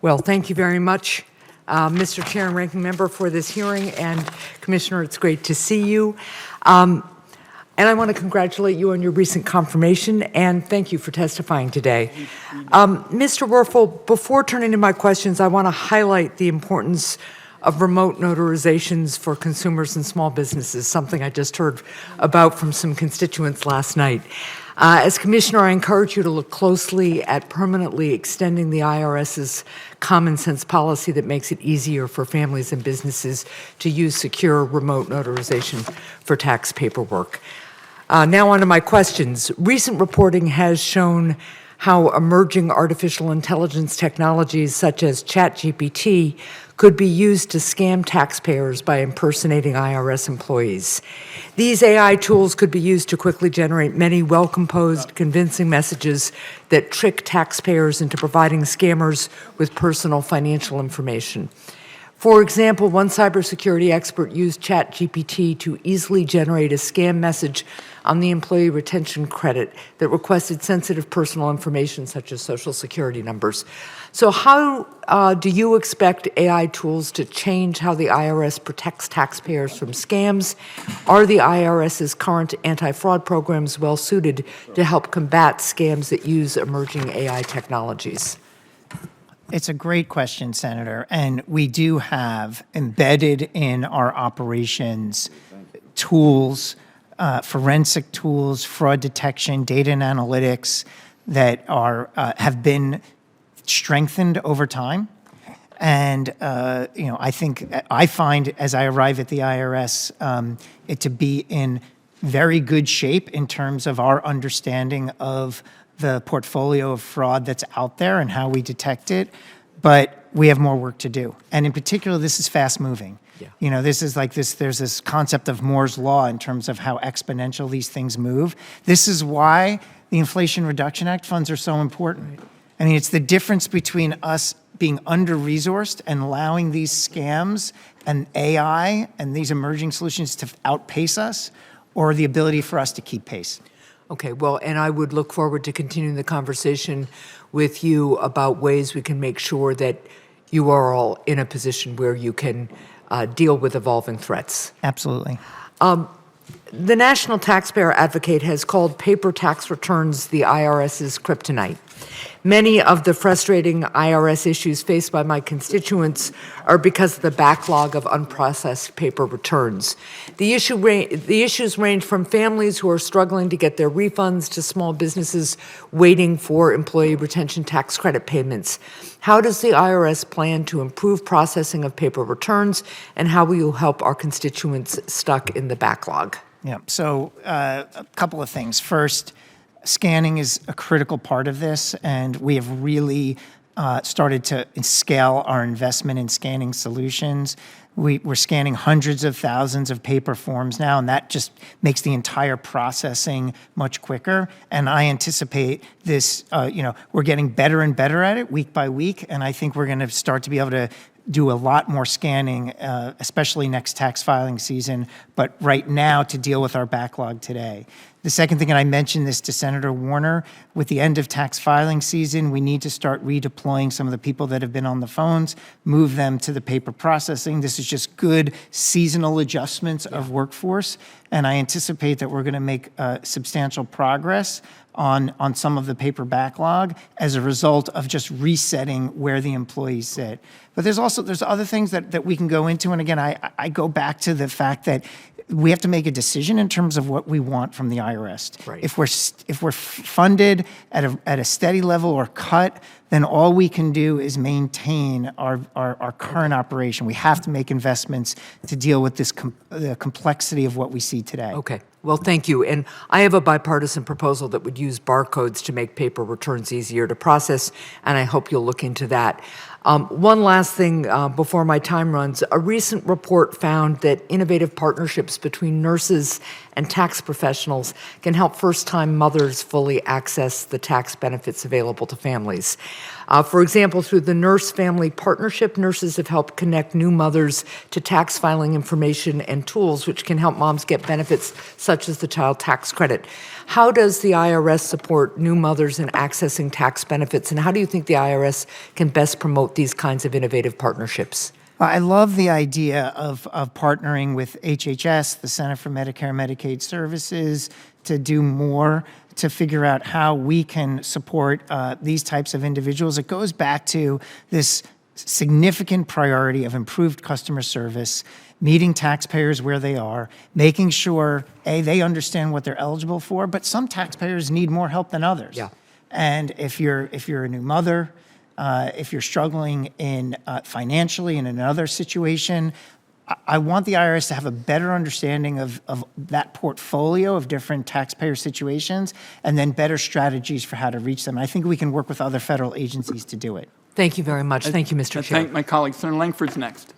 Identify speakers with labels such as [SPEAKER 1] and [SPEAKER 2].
[SPEAKER 1] Well, thank you very much, Mr. Chair and Ranking Member, for this hearing. And Commissioner, it's great to see you. And I want to congratulate you on your recent confirmation, and thank you for testifying today. Mr. Werfel, before turning to my questions, I want to highlight the importance of remote notarizations for consumers and small businesses, something I just heard about from some constituents last night. As Commissioner, I encourage you to look closely at permanently extending the IRS's common sense policy that makes it easier for families and businesses to use secure remote notarization for tax paperwork. Now on to my questions. Recent reporting has shown how emerging artificial intelligence technologies such as ChatGPT could be used to scam taxpayers by impersonating IRS employees. These AI tools could be used to quickly generate many well-composed, convincing messages that trick taxpayers into providing scammers with personal financial information. For example, one cybersecurity expert used ChatGPT to easily generate a scam message on the employee retention credit that requested sensitive personal information such as social security numbers. So how do you expect AI tools to change how the IRS protects taxpayers from scams? Are the IRS's current anti-fraud programs well suited to help combat scams that use emerging AI technologies?
[SPEAKER 2] It's a great question, Senator, and we do have embedded in our operations tools, forensic tools, fraud detection, data and analytics that are have been strengthened over time. And I find as I arrive at the IRS it to be in very good shape in terms of our understanding of the portfolio of fraud that's out there and how we detect it, but we have more work to do. And in particular, this is fast moving. Yeah. You know, this is like this, there's this concept of Moore's Law in terms of how exponential these things move. This is why the Inflation Reduction Act funds are so important. Right. I mean, it's the difference between us being under-resourced and allowing these scams and AI and these emerging solutions to outpace us, or the ability for us to keep pace.
[SPEAKER 1] Okay, well, and I would look forward to continuing the conversation with you about ways we can make sure that you are all in a position where you can deal with evolving threats.
[SPEAKER 2] Absolutely.
[SPEAKER 1] The National Taxpayer Advocate has called paper tax returns the IRS's kryptonite. Many of the frustrating IRS issues faced by my constituents are because of the backlog of unprocessed paper returns. The issues range from families who are struggling to get their refunds to small businesses waiting for employee retention tax credit payments. How does the IRS plan to improve processing of paper returns, and how will you help our constituents stuck in the backlog?
[SPEAKER 2] Yeah, so a couple of things. First, scanning is a critical part of this, and we have really started to scale our investment in scanning solutions. We're scanning hundreds of thousands of paper forms now, and that just makes the entire processing much quicker. And I anticipate this, we're getting better and better at it week by week, and I think we're going to start to be able to do a lot more scanning, especially next tax filing season, but right now to deal with our backlog today. The second thing, and I mentioned this to Senator Warner, with the end of tax filing season, we need to start redeploying some of the people that have been on the phones, move them to the paper processing. This is just good seasonal adjustments of workforce, and I anticipate that we're going to make substantial progress on some of the paper backlog as a result of just resetting where the employees sit. But there's other things that we can go into, and again, I go back to the fact that we have to make a decision in terms of what we want from the IRS. Right. If we're funded at a steady level or cut, then all we can do is maintain our current operation. We have to make investments to deal with this the complexity of what we see today.
[SPEAKER 1] Okay. Well, thank you. And I have a bipartisan proposal that would use barcodes to make paper returns easier to process, and I hope you'll look into that. One last thing before my time runs. A recent report found that innovative partnerships between nurses and tax professionals can help first-time mothers fully access the tax benefits available to families. For example, through the Nurse Family Partnership, nurses have helped connect new mothers to tax filing information and tools which can help moms get benefits such as the child tax credit. How does the IRS support new mothers in accessing tax benefits, and how do you think the IRS can best promote these kinds of innovative partnerships?
[SPEAKER 2] I love the idea of partnering with HHS, the Center for Medicare and Medicaid Services, to do more to figure out how we can support these types of individuals. It goes back to this significant priority of improved customer service, meeting taxpayers where they are, making sure, A, they understand what they're eligible for, but some taxpayers need more help than others.
[SPEAKER 1] Yeah.
[SPEAKER 2] And if you're a new mother, if you're struggling in financially in another situation, I want the IRS to have a better understanding of that portfolio of different taxpayer situations and then better strategies for how to reach them. I think we can work with other federal agencies to do it.
[SPEAKER 1] Thank you very much. Thank you, Mr.
[SPEAKER 3] I
[SPEAKER 1] Chair.
[SPEAKER 3] thank my colleague. Senator Langford's next.